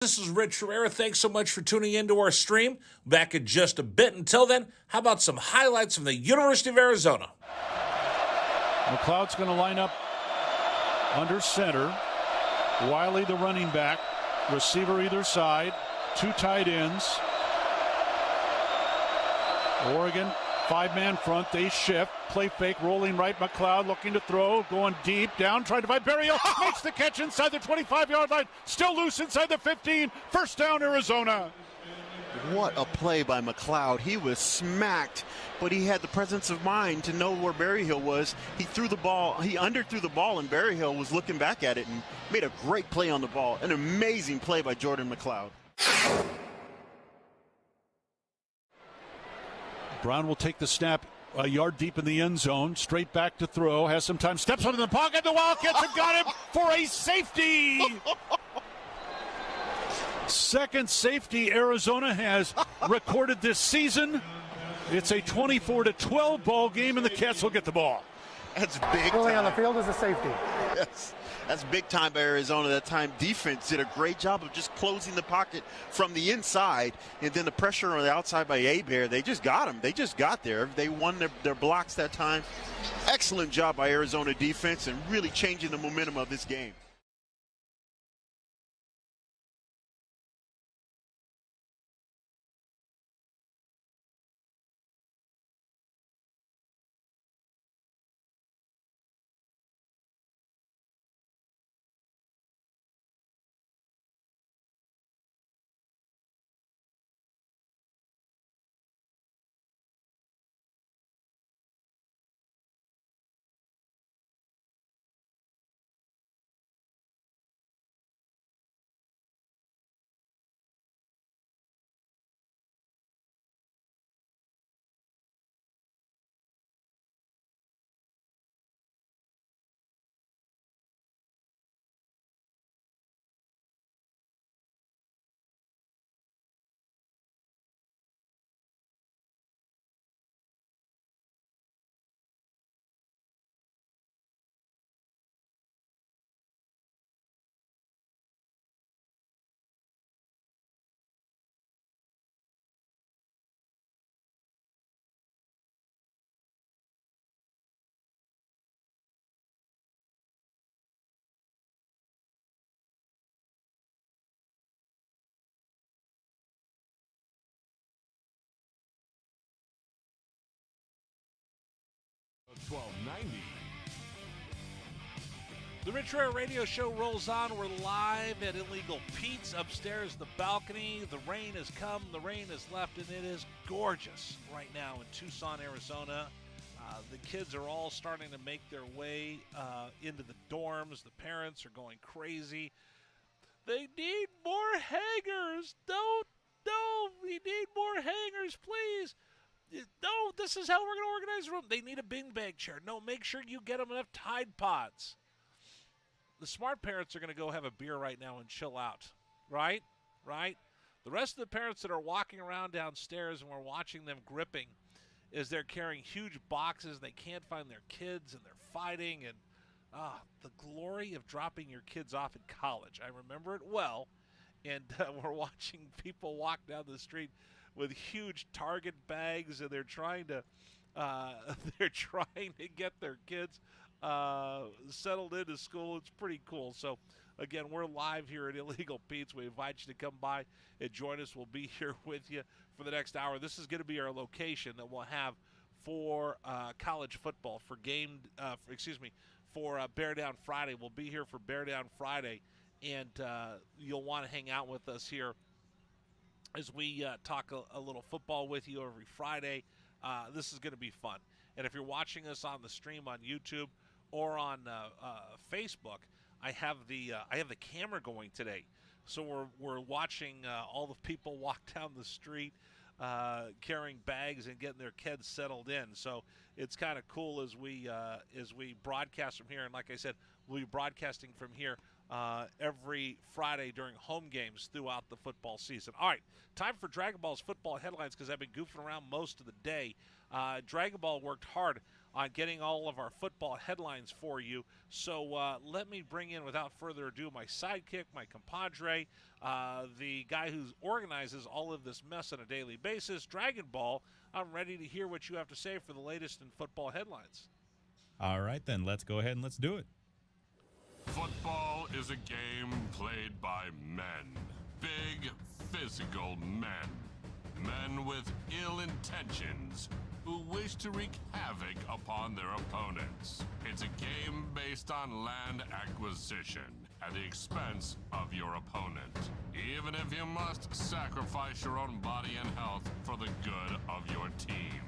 This is Rich Herrera. Thanks so much for tuning into our stream. Back in just a bit. Until then, how about some highlights from the University of Arizona? McLeod's going to line up under center. Wiley, the running back. Receiver either side. Two tight ends. Oregon, five-man front. They shift. Play fake, rolling right. McLeod looking to throw. Going deep, down, trying to find Berryhill. Makes the catch inside the 25-yard line. Still loose inside the 15. First down, Arizona. What a play by McLeod. He was smacked, but he had the presence of mind to know where Berryhill was. He threw the ball. He underthrew the ball, and Berryhill was looking back at it and made a great play on the ball. An amazing play by Jordan McLeod. Brown will take the snap a yard deep in the end zone. Straight back to throw. Has some time. Steps up in the pocket. The Wildcats have got him for a safety. Second safety Arizona has recorded this season. It's a 24-12 ball game, and the Cats will get the ball. That's big Pulling time. on the field is a safety. Yes. That's big time by Arizona. That time defense did a great job of just closing the pocket from the inside, and then the pressure on the outside by Bear. They just got him. They just got there. They won their blocks that time. Excellent job by Arizona defense and really changing the momentum of this game. The Rich Herrera Radio Show rolls on. We're live at Illegal Pete's upstairs, the balcony. The rain has come, the rain has left, and it is gorgeous right now in Tucson, Arizona. The kids are all starting to make their way into the dorms. The parents are going crazy. They need more hangers. No, we need more hangers, please. No, this is how we're going to organize the room. They need a beanbag chair. No, make sure you get them enough Tide Pods. The smart parents are going to go have a beer right now and chill out, right? The rest of the parents that are walking around downstairs and we're watching them gripping is they're carrying huge boxes. They can't find their kids and they're fighting. And the glory of dropping your kids off at college. I remember it well. And we're watching people walk down the street with huge Target bags, and they're trying to get their kids settled into school. It's pretty cool. So, again, we're live here at Illegal Pete's. We invite you to come by and join us. We'll be here with you for the next hour. This is going to be our location that we'll have for college football, for Bear Down Friday. We'll be here for Bear Down Friday, and you'll want to hang out with us here as we talk a little football with you every Friday. This is going to be fun. And if you're watching us on the stream on YouTube or on Facebook, I have the camera going today. So we're watching all the people walk down the street carrying bags and getting their kids settled in. So it's kind of cool as we broadcast from here. And like I said, we'll be broadcasting from here every Friday during home games throughout the football season. All right, time for Dragon Ball's football headlines because I've been goofing around most of the day. Dragon Ball worked hard on getting all of our football headlines for you. So let me bring in, without further ado, my sidekick, my compadre, the guy who organizes all of this mess on a daily basis, Dragon Ball. I'm ready to hear what you have to say for the latest in football headlines. All right, then. Let's go ahead and let's do it. Football is a game played by men. Big, physical men. Men with ill intentions who wish to wreak havoc upon their opponents. It's a game based on land acquisition at the expense of your opponent, even if you must sacrifice your own body and health for the good of your team.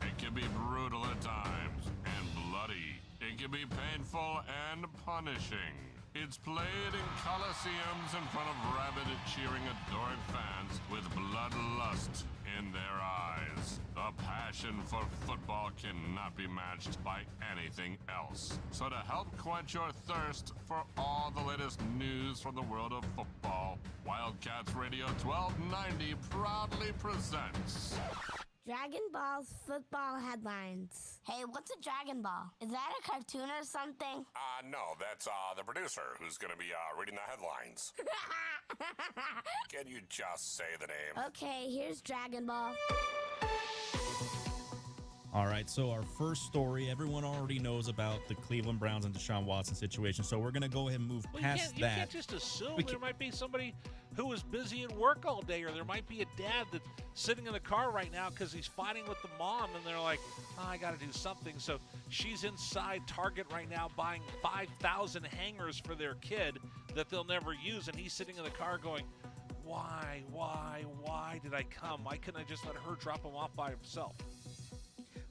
It can be brutal at times and bloody. It can be painful and punishing. It's played in coliseums in front of rabid, cheering, adoring fans with bloodlust in their eyes. The passion for football cannot be matched by anything else. So to help quench your thirst for all the latest news from the world of football, Wildcats Radio 1290 proudly presents Dragon Ball's football headlines. Hey, what's a Dragon Ball? Is that a cartoon or something? No, that's the producer who's going to be reading the headlines. Can you just say the name? Okay, here's Dragon Ball. All right, so our first story, everyone already knows about the Cleveland Browns and Deshaun Watson situation, so we're going to go ahead and move past You that. can't just assume. There might be somebody who was busy at work all day, or there might be a dad that's sitting in the car right now because he's fighting with the mom, and they're like, I got to do something. So she's inside Target right now buying 5,000 hangers for their kid that they'll never use, and he's sitting in the car going, why did I come? Why couldn't I just let her drop him off by himself?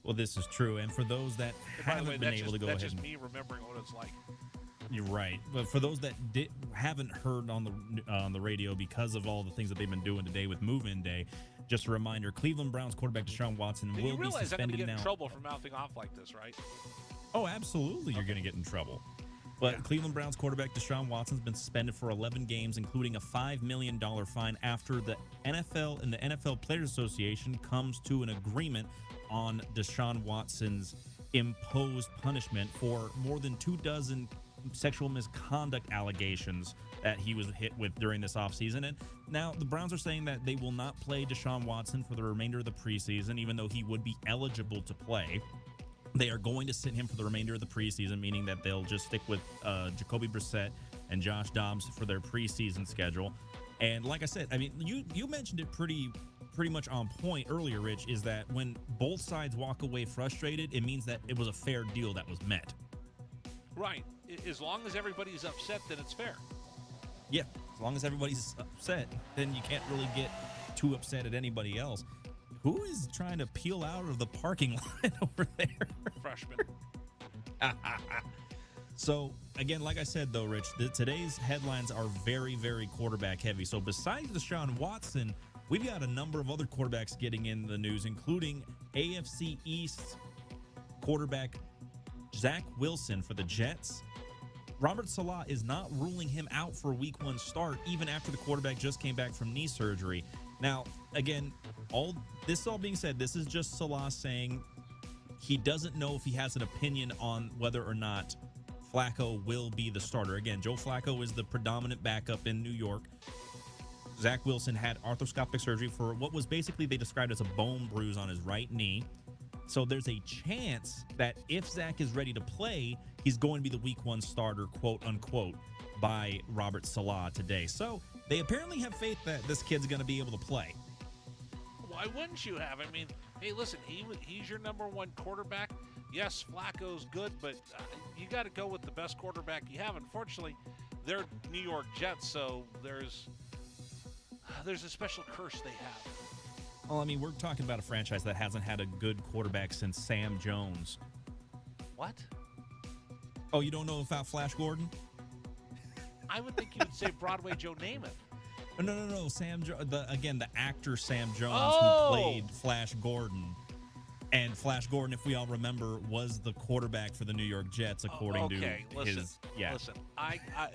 Well, this is true, and for those that haven't been able to go ahead, that's just me remembering what it's like. You're right, but for those that haven't heard on the radio because of all the things that they've been doing today with Move-In Day, just a reminder: Cleveland Browns quarterback Deshaun Watson will be suspended now. You realize I'm going to get in trouble for mouthing off like this, right? Oh, absolutely, you're going to get in trouble. But yeah. Cleveland Browns quarterback Deshaun Watson's been suspended for 11 games, including a $5 million fine after the NFL and the NFL Players Association comes to an agreement on Deshaun Watson's imposed punishment for more than 24 sexual misconduct allegations that he was hit with during this offseason. And now the Browns are saying that they will not play Deshaun Watson for the remainder of the preseason, even though he would be eligible to play. They are going to sit him for the remainder of the preseason, meaning that they'll just stick with Jacoby Brissett and Josh Dobbs for their preseason schedule. And like I said, I mean, you mentioned it pretty much on point earlier, Rich, is that when both sides walk away frustrated, it means that it was a fair deal that was met. Right. As long as everybody's upset, then it's fair. Yeah. As long as everybody's upset, then you can't really get too upset at anybody else. Who is trying to peel out of the parking lot over there? Freshman. So, again, like I said, though, Rich, today's headlines are very, very quarterback heavy. So besides Deshaun Watson, we've got a number of other quarterbacks getting in the news, including AFC East quarterback Zach Wilson for the Jets. Robert Saleh is not ruling him out for a Week 1 start, even after the quarterback just came back from knee surgery. Now, again, all being said, this is just Saleh saying he doesn't know if he has an opinion on whether or not Flacco will be the starter. Again, Joe Flacco is the predominant backup in New York. Zach Wilson had arthroscopic surgery for what was basically they described as a bone bruise on his right knee. So there's a chance that if Zach is ready to play, he's going to be the Week 1 starter, quote unquote, by Robert Saleh today. So they apparently have faith that this kid's going to be able to play. Why wouldn't you have? I mean, hey, listen, he's your number one quarterback. Yes, Flacco's good, but you got to go with the best quarterback you have. Unfortunately, they're New York Jets, so there's a special curse they have. Well, I mean, we're talking about a franchise that hasn't had a good quarterback since Sam Jones. What? Oh, you don't know about Flash Gordon? I would think you would say Broadway Joe Namath. No. The actor Sam Jones who played Flash Gordon. And Flash Gordon, if we all remember, was the quarterback for the New York Jets, according to his. Yeah. Listen.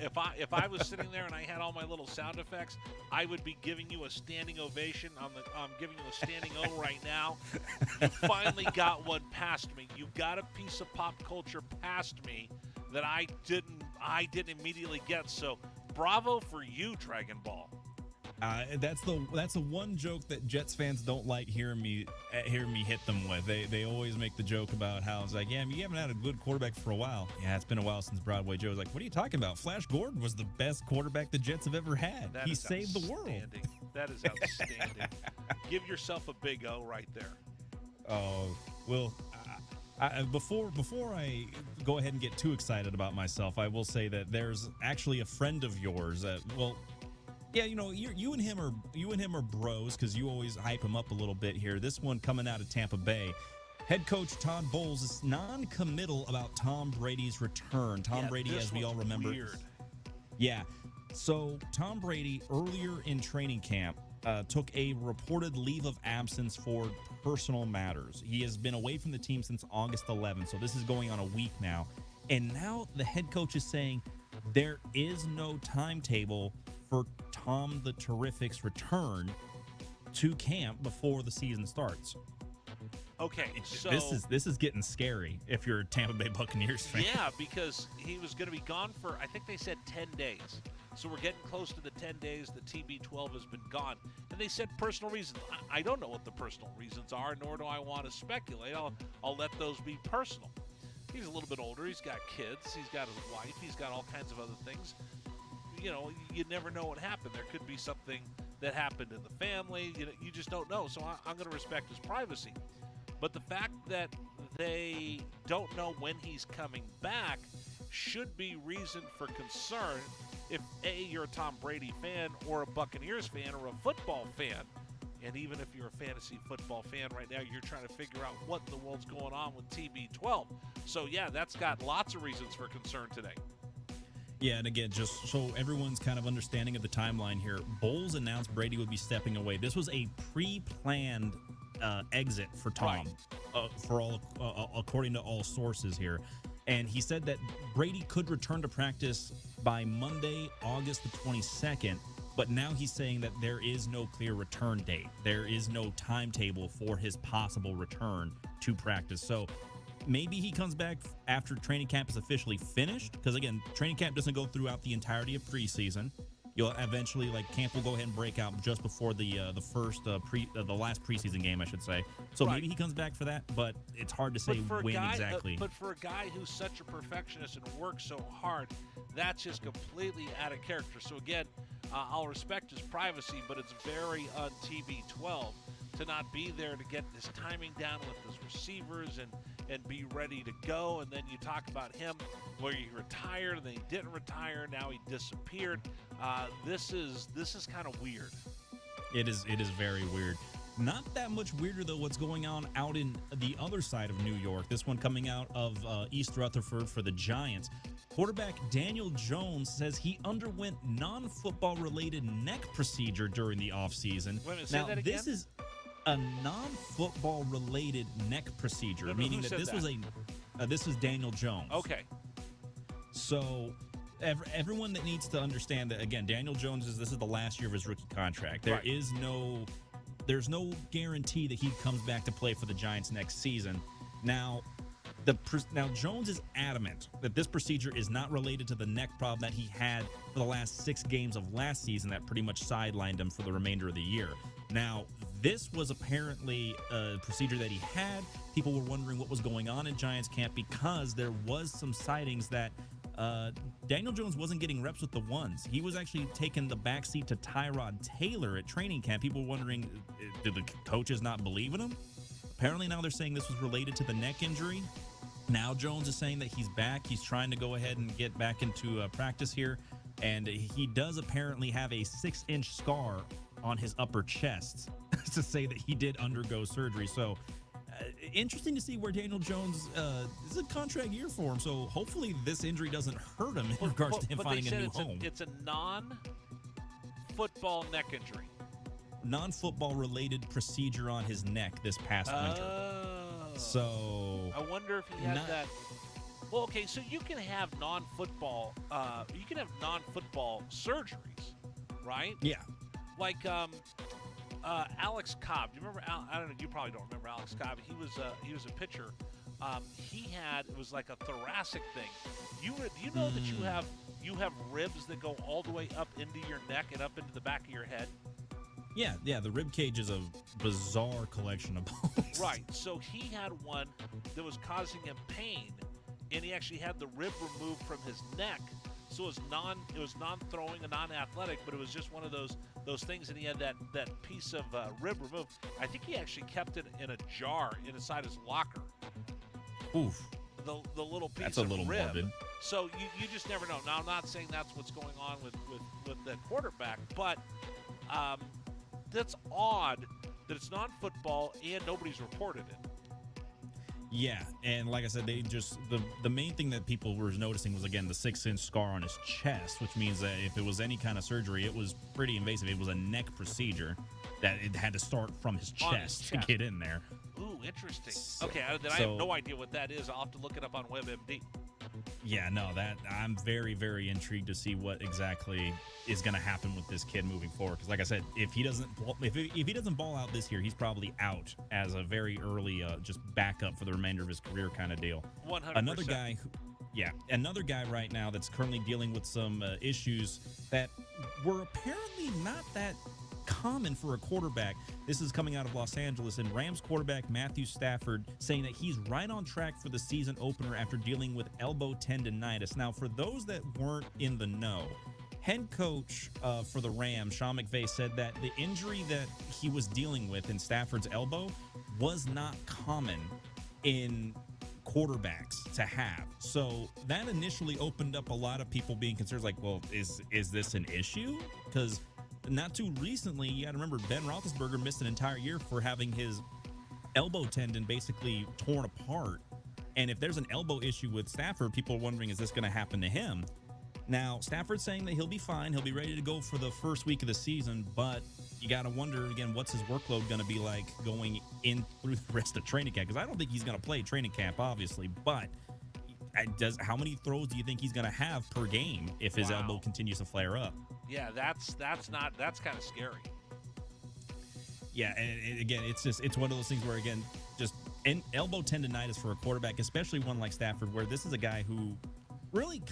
If I was sitting there and I had all my little sound effects, I would be giving you a standing ovation. I'm giving you a standing O right now. You finally got one past me. You got a piece of pop culture past me that I didn't immediately get. So, bravo for you, Dragon Ball. That's the one joke that Jets fans don't like hearing me hit them with. They always make the joke about how it's like, yeah, you haven't had a good quarterback for a while. Yeah, it's been a while since Broadway Joe was like, what are you talking about? Flash Gordon was the best quarterback the Jets have ever had. He saved the world. That is outstanding. Give yourself a big O right there. Oh, well, before I go ahead and get too excited about myself, I will say that there's actually a friend of yours that, yeah, you and him are bros because you always hype him up a little bit here. This one coming out of Tampa Bay. Head coach Todd Bowles is non-committal about Tom Brady's return. Tom Brady, as we all remember. Weird. Yeah. So Tom Brady, earlier in training camp, took a reported leave of absence for personal matters. He has been away from the team since August 11th, so this is going on a week now. And now the head coach is saying there is no timetable for Tom the Terrific's return to camp before the season starts. Okay, so this is getting scary if you're a Tampa Bay Buccaneers fan. Yeah, because he was going to be gone for, I think they said 10 days. So we're getting close to the 10 days the TB12 has been gone. And they said personal reasons. I don't know what the personal reasons are, nor do I want to speculate. I'll let those be personal. He's a little bit older. He's got kids. He's got his wife. He's got all kinds of other things. You never know what happened. There could be something that happened in the family. You just don't know. So I'm going to respect his privacy. But the fact that they don't know when he's coming back should be reason for concern if, A, you're a Tom Brady fan or a Buccaneers fan or a football fan. And even if you're a fantasy football fan right now, you're trying to figure out what in the world's going on with TB12. So, yeah, that's got lots of reasons for concern today. Yeah, and again, just so everyone's kind of understanding of the timeline here, Bowles announced Brady would be stepping away. This was a pre-planned exit for Tom, right. According to all sources here. And he said that Brady could return to practice by Monday, August the 22nd, but now he's saying that there is no clear return date. There is no timetable for his possible return to practice. So maybe he comes back after training camp is officially finished, because again, training camp doesn't go throughout the entirety of preseason. You'll eventually, camp will go ahead and break out just before the last preseason game, I should say. So right. Maybe he comes back for that, but it's hard to say when exactly. But for a guy who's such a perfectionist and works so hard, that's just completely out of character. So again, I'll respect his privacy, but it's very on TB12 to not be there to get his timing down with his receivers and be ready to go. And then you talk about him where he retired and then he didn't retire. Now he disappeared. This is kind of weird. It is very weird. Not that much weirder, though, what's going on out in the other side of New York. This one coming out of East Rutherford for the Giants. Quarterback Daniel Jones says he underwent non-football related neck procedure during the offseason. Wait a minute, say that again? This is a non-football related neck procedure, no, meaning that this was Daniel Jones. Okay. So everyone that needs to understand that, again, Daniel Jones this is the last year of his rookie contract. There's no guarantee that he comes back to play for the Giants next season. Now Jones is adamant that this procedure is not related to the neck problem that he had for the last 6 games of last season that pretty much sidelined him for the remainder of the year. Now, this was apparently a procedure that he had. People were wondering what was going on in Giants camp because there was some sightings that Daniel Jones wasn't getting reps with the ones. He was actually taking the backseat to Tyrod Taylor at training camp. People were wondering, did the coaches not believe in him? Apparently now they're saying this was related to the neck injury. Now Jones is saying that he's back. He's trying to go ahead and get back into practice here. And he does apparently have a 6-inch scar on his upper chest to say that he did undergo surgery. So interesting to see where Daniel Jones this is a contract year for him. So hopefully this injury doesn't hurt him in regards to him finding a new home. It's a non-football neck injury. Non-football related procedure on his neck this past winter. So I wonder if he had that. Well, okay, so you can have non-football surgeries, right? Yeah. Like Alex Cobb. Do you remember? I don't know. You probably don't remember Alex Cobb. He was a pitcher. It was like a thoracic thing. Do you know that you have ribs that go all the way up into your neck and up into the back of your head? Yeah. The rib cage is a bizarre collection of bones. Right. So he had one that was causing him pain, and he actually had the rib removed from his neck. So it was non-throwing and non-athletic, but it was just one of those things, and he had that piece of rib removed. I think he actually kept it in a jar inside his locker. Oof. The little piece That's a of little rib. morbid. So you just never know. Now, I'm not saying that's what's going on with the quarterback, but that's odd that it's non-football and nobody's reported it. Yeah, and like I said, they just the main thing that people were noticing was, again, the 6-inch scar on his chest, which means that if it was any kind of surgery, it was pretty invasive. It was a neck procedure that it had to start from his chest to get in there. Ooh, interesting. Okay, I have no idea what that is. I'll have to look it up on WebMD. Yeah, no, I'm very, very intrigued to see what exactly is going to happen with this kid moving forward. Because, like I said, if he doesn't ball out this year, he's probably out as a very early just backup for the remainder of his career kind of deal. 100%. Another guy right now that's currently dealing with some issues that were apparently not that common for a quarterback. This is coming out of Los Angeles, and Rams quarterback Matthew Stafford saying that he's right on track for the season opener after dealing with elbow tendonitis. Now, for those that weren't in the know, head coach for the Rams, Sean McVay, said that the injury that he was dealing with in Stafford's elbow was not common in quarterbacks to have. So that initially opened up a lot of people being concerned, like, well, is this an issue? Because not too recently, you got to remember, Ben Roethlisberger missed an entire year for having his elbow tendon basically torn apart. And if there's an elbow issue with Stafford, people are wondering, is this going to happen to him? Now, Stafford's saying that he'll be fine. He'll be ready to go for the first week of the season. But you got to wonder, again, what's his workload going to be like going in through the rest of training camp? Because I don't think he's going to play training camp, obviously. But how many throws do you think he's going to have per game if his elbow continues to flare up? Yeah, that's kind of scary. Yeah, and again, it's one of those things where, again, just elbow tendonitis for a quarterback, especially one like Stafford, where this is a guy who really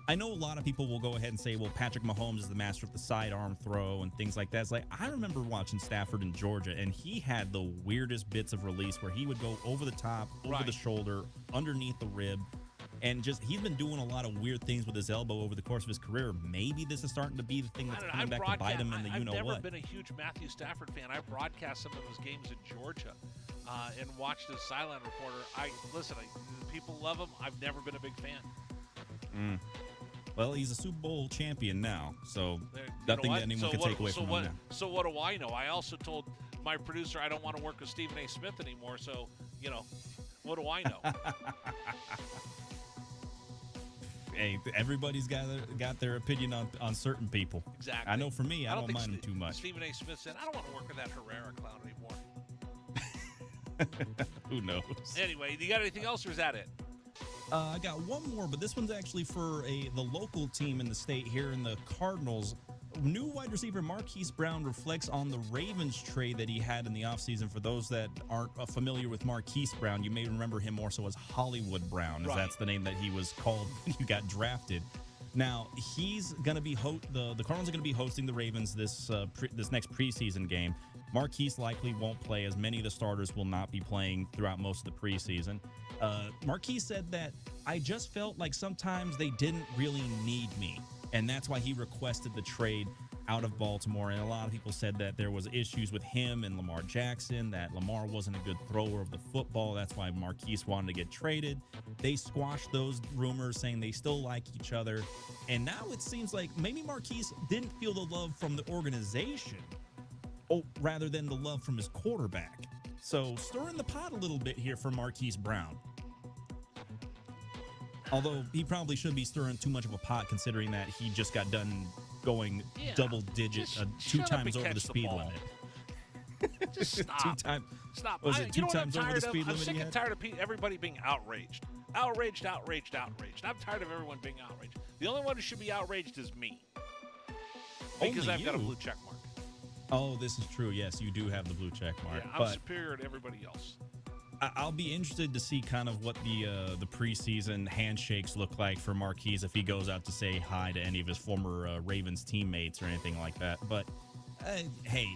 I know a lot of people will go ahead and say, well, Patrick Mahomes is the master of the sidearm throw and things like that. It's like, I remember watching Stafford in Georgia, and he had the weirdest bits of release where he would go over the top, over the shoulder, underneath the rib. And he's been doing a lot of weird things with his elbow over the course of his career. Maybe this is starting to be the thing that's coming back to bite him in the you-know-what. I've never been a huge Matthew Stafford fan. I broadcast some of his games in Georgia and watched as sideline reporter. People love him. I've never been a big fan. Well, he's a Super Bowl champion now, so nothing that anyone can take away from him now. So what do I know? I also told my producer I don't want to work with Stephen A. Smith anymore, so, what do I know? Hey, everybody's got their opinion on certain people. Exactly. I know for me, I don't mind them too much. Stephen A. Smith said, I don't want to work with that Herrera clown anymore. Who knows? Anyway, you got anything else, or is that it? I got one more, but this one's actually for the local team in the state here in the Cardinals. New wide receiver Marquise Brown reflects on the Ravens trade that he had in the offseason. For those that aren't familiar with Marquise Brown, you may remember him more so as Hollywood Brown, as that's the name that he was called when he got drafted. Now, he's going to be the Cardinals are going to be hosting the Ravens this next preseason game. Marquise likely won't play, as many of the starters will not be playing throughout most of the preseason. Marquise said that, I just felt like sometimes they didn't really need me. And that's why he requested the trade out of Baltimore. And a lot of people said that there was issues with him and Lamar Jackson, that Lamar wasn't a good thrower of the football. That's why Marquise wanted to get traded. They squashed those rumors, saying they still like each other. And now it seems like maybe Marquise didn't feel the love from the organization, rather than the love from his quarterback. So stirring the pot a little bit here for Marquise Brown. Although he probably shouldn't be stirring too much of a pot, considering that he just got done going double digit 2 times over the speed limit. Just stop. Stop. Was it two times over the speed limit? I'm sick and tired of everybody being outraged. Outraged. I'm tired of everyone being outraged. The only one who should be outraged is me. Because I've got a blue check mark. Oh, this is true. Yes, you do have the blue check mark. Yeah, I'm superior to everybody else. I'll be interested to see kind of what the preseason handshakes look like for Marquise if he goes out to say hi to any of his former Ravens teammates or anything like that. But, hey,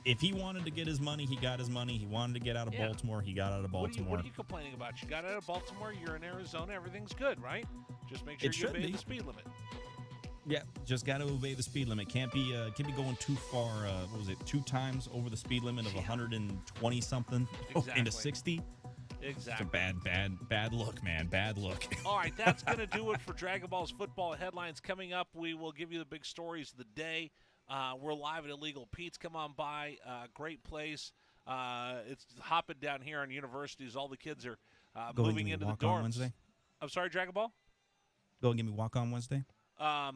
if he wanted to get his money, he got his money. He wanted to get out of Baltimore, he got out of Baltimore. What are you complaining about? You got out of Baltimore, you're in Arizona, everything's good, right? Just make sure you obey the speed limit. Yeah, just got to obey the speed limit. Can't be going too far. What was it? 2 times over the speed limit of 120 something into 60. Exactly. It's a bad look, man. Bad look. All right, that's going to do it for Dragon Balls football headlines. Coming up, we will give you the big stories of the day. We're live at Illegal Pete's. Come on by. Great place. It's hopping down here on universities. All the kids are moving into the dorms. On Wednesday? I'm sorry, Dragon Ball? Go and give me walk on Wednesday? Nah,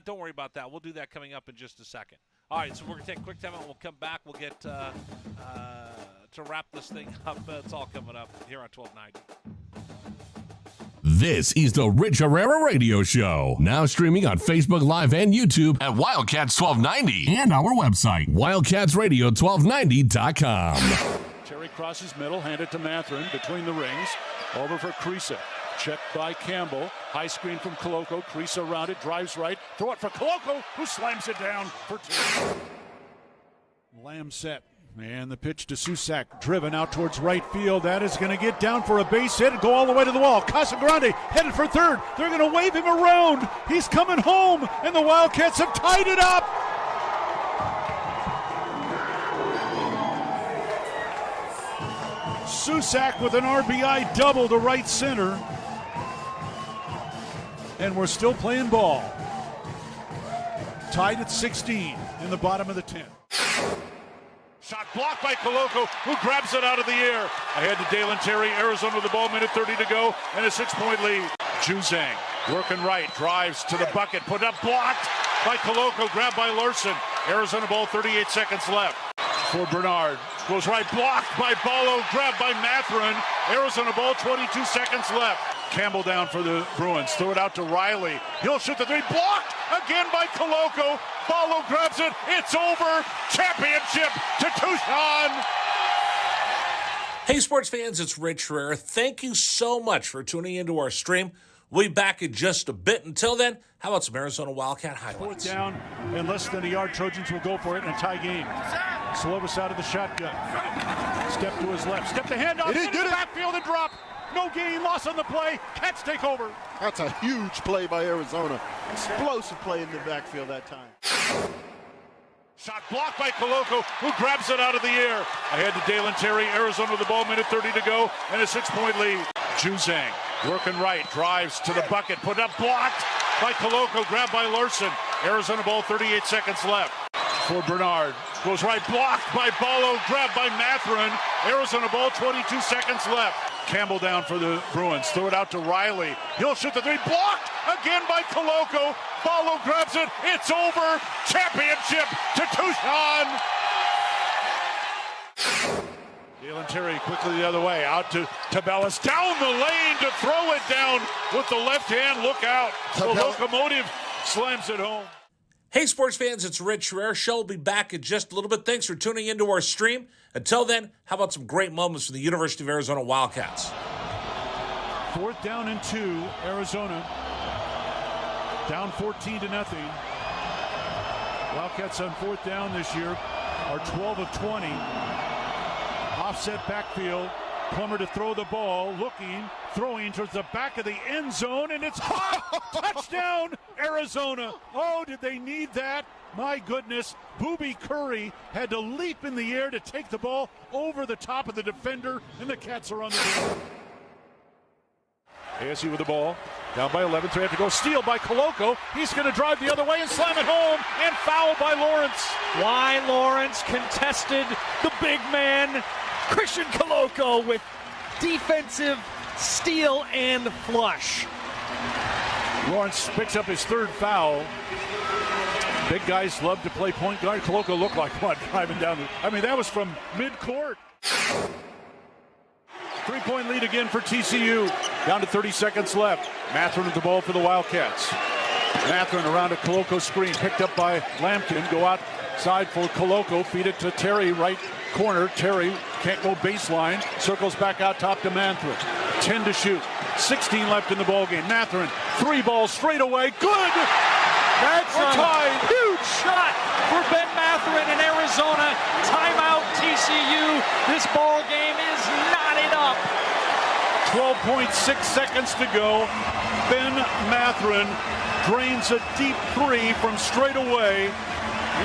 don't worry about that. We'll do that coming up in just a second. All right, so we're going to take a quick time out. We'll come back. We'll get to wrap this thing up. It's all coming up here on 1290. This is the Rich Herrera Radio Show. Now streaming on Facebook Live and YouTube at Wildcats 1290 and our website, wildcatsradio1290.com. Terry crosses middle, handed to Matherin between the rings. Over for Creasa. Checked by Campbell. High screen from Koloko. Creasa around it. Drives right. Throw it for Koloko, who slams it down for 2. Lamb set. And the pitch to Susak. Driven out towards right field. That is going to get down for a base hit and go all the way to the wall. Casagrande headed for third. They're going to wave him around. He's coming home. And the Wildcats have tied it up. Susak with an RBI double to right center. And we're still playing ball. Tied at 16 in the bottom of the 10th. Shot blocked by Koloko, who grabs it out of the air. Ahead to Dalen Terry, Arizona with the ball, minute 30 to go, and a 6-point lead. Juzang working right, drives to the bucket, put up, blocked by Koloko, grabbed by Larson. Arizona ball, 38 seconds left. For Bernard, goes right, blocked by Ballo, grabbed by Matherin. Arizona ball, 22 seconds left. Campbell down for the Bruins, throw it out to Riley. He'll shoot the 3, blocked again by Koloko. Ballo grabs it, it's over. Championship to Tucson. Hey, sports fans, it's Rich Herrera. Thank you so much for tuning into our stream. We'll be back in just a bit. Until then, how about some Arizona Wildcat highlights? 4th down, and less than a yard. Trojans will go for it in a tie game. Slovis out of the shotgun. Step to his left. Step the handoff. Into the backfield and drop. No gain, loss on the play. Cats take over. That's a huge play by Arizona. Explosive play in the backfield that time. Shot blocked by Koloko, who grabs it out of the air. Ahead to Dalen Terry, Arizona with the ball, minute 30 to go, and a 6-point lead. Juzang working right, drives to the bucket, put up, blocked by Koloko, grabbed by Larson. Arizona ball, 38 seconds left. For Bernard, goes right, blocked by Ballo, grabbed by Matherin. Arizona ball, 22 seconds left. Campbell down for the Bruins, throw it out to Riley. He'll shoot the 3, blocked again by Koloko. Ballo grabs it, it's over. Championship to Tucson. Dalen Terry quickly the other way, out to Tabellis, down the lane to throw it down with the left hand. Look out. The locomotive slams it home. Hey, sports fans, it's Rich Herrera. Show will be back in just a little bit. Thanks for tuning into our stream. Until then, how about some great moments for the University of Arizona Wildcats? 4th down and 2, Arizona. Down 14-0. Wildcats on 4th down this year are 12 of 20. Offset backfield. Plummer to throw the ball, looking, throwing towards the back of the end zone, and it's caught. Touchdown, Arizona. Oh, did they need that? My goodness. Booby Curry had to leap in the air to take the ball over the top of the defender, and the Cats are on the field. ASU with the ball. Down by 11, 3 have to go. Steal by Koloko. He's going to drive the other way and slam it home, and foul by Lawrence. Why Lawrence contested the big man, Christian Koloko, with defensive steal and flush. Lawrence picks up his third foul. Big guys love to play point guard. Koloko looked like what, driving down that was from mid-court. 3-point lead again for TCU. Down to 30 seconds left. Matherin with the ball for the Wildcats. Matherin around a Koloko screen, picked up by Lampkin. Go outside for Koloko, feed it to Terry, right corner. Terry can't go baseline, circles back out top to Matherin. 10 to shoot, 16 left in the ballgame. Matherin, 3 balls straight away, good! That's We're a tied. huge shot for Ben Matherin in Arizona. Timeout TCU. This ball game is knotted up. 12.6 seconds to go. Ben Matherin drains a deep 3 from straight away.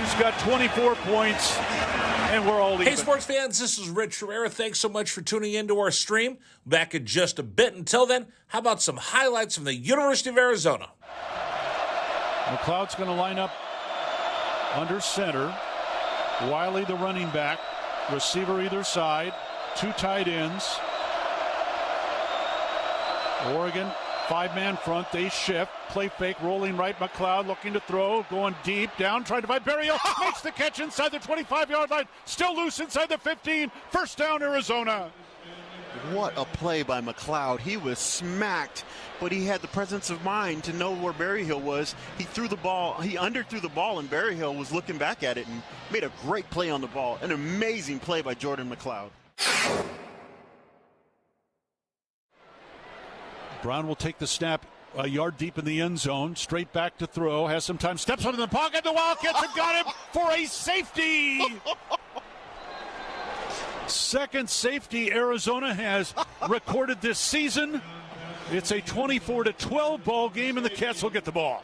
He's got 24 points, and we're all even. Hey, sports fans, this is Rich Herrera. Thanks so much for tuning into our stream. Back in just a bit. Until then, how about some highlights from the University of Arizona? McLeod's going to line up under center. Wiley, the running back. Receiver either side. 2 tight ends. Oregon, 5-man front. They shift. Play fake, rolling right. McLeod looking to throw. Going deep. Down, trying to find Berrios. Makes the catch inside the 25-yard line. Still loose inside the 15. First down, Arizona. What a play by McLeod. He was smacked, but he had the presence of mind to know where Berryhill was. He threw the ball. He underthrew the ball, and Berryhill was looking back at it and made a great play on the ball. An amazing play by Jordan McLeod. Brown will take the snap a yard deep in the end zone. Straight back to throw. Has some time. Steps out of the pocket. The Wildcats have got him for a safety. Second safety Arizona has recorded this season. It's a 24-12 ball game, and the Cats will get the ball.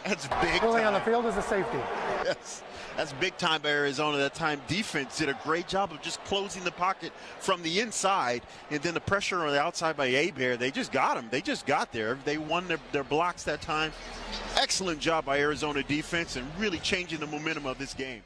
That's big Early time. on the field is a safety. Yes, that's big time by Arizona. That time defense did a great job of just closing the pocket from the inside, and then the pressure on the outside by Abear. They just got him. They just got there. They won their blocks that time. Excellent job by Arizona defense and really changing the momentum of this game.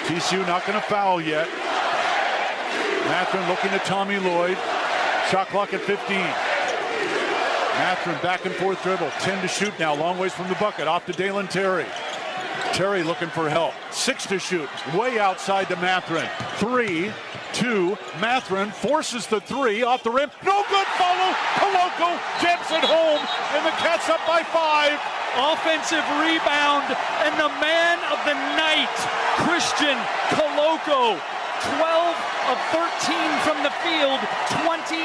TCU not going to foul yet. Mathurin looking at Tommy Lloyd. Shot clock at 15. Mathurin back and forth dribble. 10 to shoot now. Long ways from the bucket. Off to Dalen Terry. Terry looking for help. 6 to shoot. Way outside to Mathurin. 3, 2. Mathurin forces the 3 off the rim. No good. Follow. Koloko jams it home. And the Cats up by 5. Offensive rebound, and the man of the night, Christian Koloko. 12 of 13 from the field, 28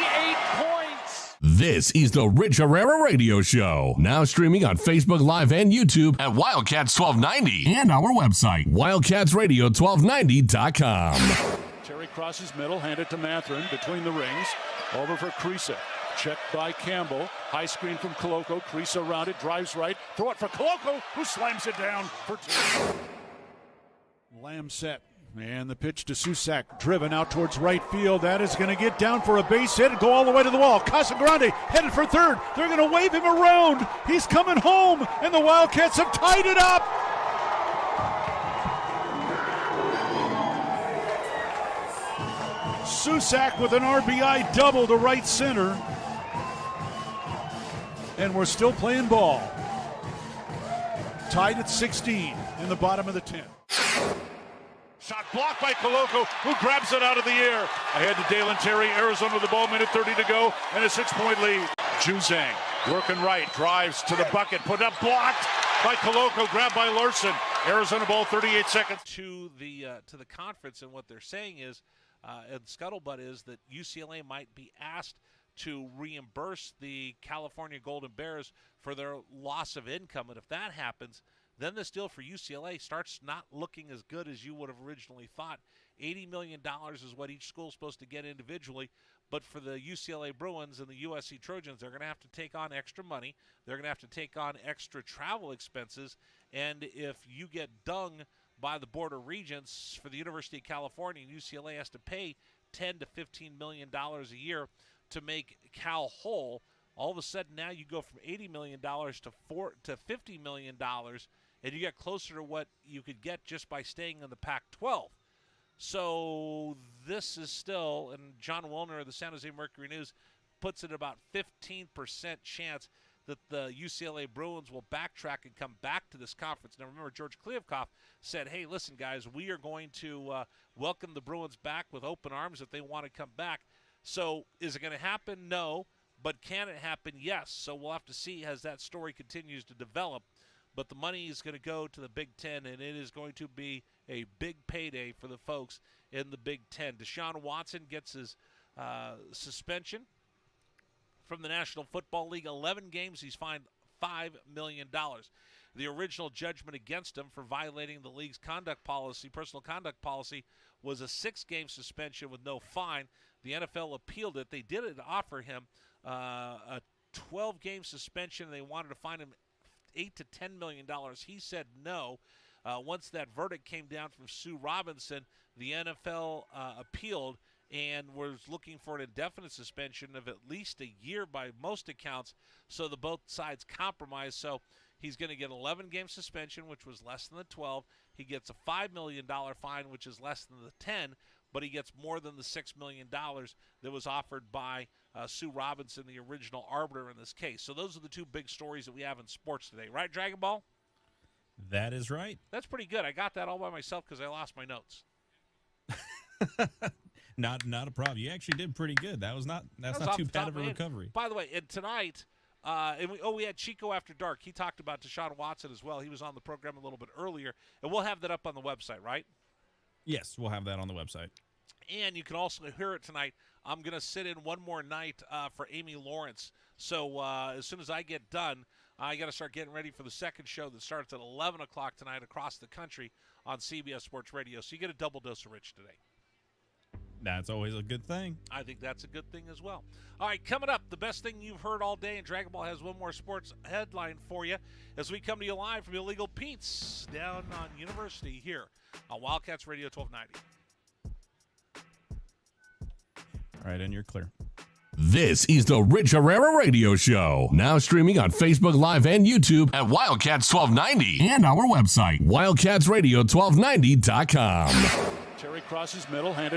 points. This is the Rich Herrera Radio Show. Now streaming on Facebook Live and YouTube at Wildcats 1290 and our website, wildcatsradio1290.com. Terry crosses middle, hand it to Mathurin between the rings. Over for Krisa. Checked by Campbell. High screen from Koloko. Krisa around it, drives right. Throw it for Koloko, who slams it down for 2. Lamb set. And the pitch to Susak, driven out towards right field. That is going to get down for a base hit and go all the way to the wall. Casagrande headed for third. They're going to wave him around. He's coming home, and the Wildcats have tied it up. Susak with an RBI double to right center. And we're still playing ball. Tied at 16 in the bottom of the 10th. Shot blocked by Koloko, who grabs it out of the air. Ahead to Dalen Terry, Arizona with the ball, minute 30 to go, and a 6-point lead. Juzang working right, drives to the bucket, put up, blocked by Koloko, grabbed by Larson. Arizona ball, 38 seconds. To the conference, and what they're saying is, and scuttlebutt is that UCLA might be asked to reimburse the California Golden Bears for their loss of income, and if that happens, then this deal for UCLA starts not looking as good as you would have originally thought. $80 million is what each school is supposed to get individually, but for the UCLA Bruins and the USC Trojans, they're going to have to take on extra money. They're going to have to take on extra travel expenses, and if you get dung by the Board of Regents for the University of California, and UCLA has to pay $10 to $15 million a year to make Cal whole, all of a sudden now you go from $80 million to $50 million, and you get closer to what you could get just by staying in the Pac-12. So this is still, and John Wilner of the San Jose Mercury News puts it about 15% chance that the UCLA Bruins will backtrack and come back to this conference. Now, remember, George Kliavkoff said, hey, listen, guys, we are going to welcome the Bruins back with open arms if they want to come back. So is it going to happen? No. But can it happen? Yes. So we'll have to see as that story continues to develop. But the money is going to go to the Big Ten, and it is going to be a big payday for the folks in the Big Ten. Deshaun Watson gets his suspension from the National Football League. 11 games, he's fined $5 million. The original judgment against him for violating the league's conduct policy, personal conduct policy, was a 6-game suspension with no fine. The NFL appealed it. They did offer him a 12-game suspension. They wanted to fine him $8 to $10 million. He said no. Once that verdict came down from Sue Robinson, the NFL appealed and was looking for an indefinite suspension of at least a year by most accounts. So the both sides compromised. So he's going to get an 11-game suspension, which was less than the 12. He gets a $5 million fine, which is less than the 10, but he gets more than the $6 million that was offered by Sue Robinson, the original arbiter in this case. So those are the two big stories that we have in sports today. Right, Dragon Ball? That is right. That's pretty good. I got that all by myself because I lost my notes. Not a problem. You actually did pretty good. That's not too bad of a recovery. By the way, and tonight, we had Chico After Dark. He talked about Deshaun Watson as well. He was on the program a little bit earlier, and we'll have that up on the website, right? Yes, we'll have that on the website. And you can also hear it tonight. I'm going to sit in one more night for Amy Lawrence. So as soon as I get done, I got to start getting ready for the second show that starts at 11 o'clock tonight across the country on CBS Sports Radio. So you get a double dose of Rich today. That's always a good thing. I think that's a good thing as well. All right, coming up, the best thing you've heard all day, and Dragon Ball has one more sports headline for you as we come to you live from Illegal Pete's down on University here on Wildcats Radio 1290. All right, and you're clear. This is the Rich Herrera Radio Show. Now streaming on Facebook Live and YouTube at Wildcats 1290 and our website, wildcatsradio1290.com. Terry crosses middle, handed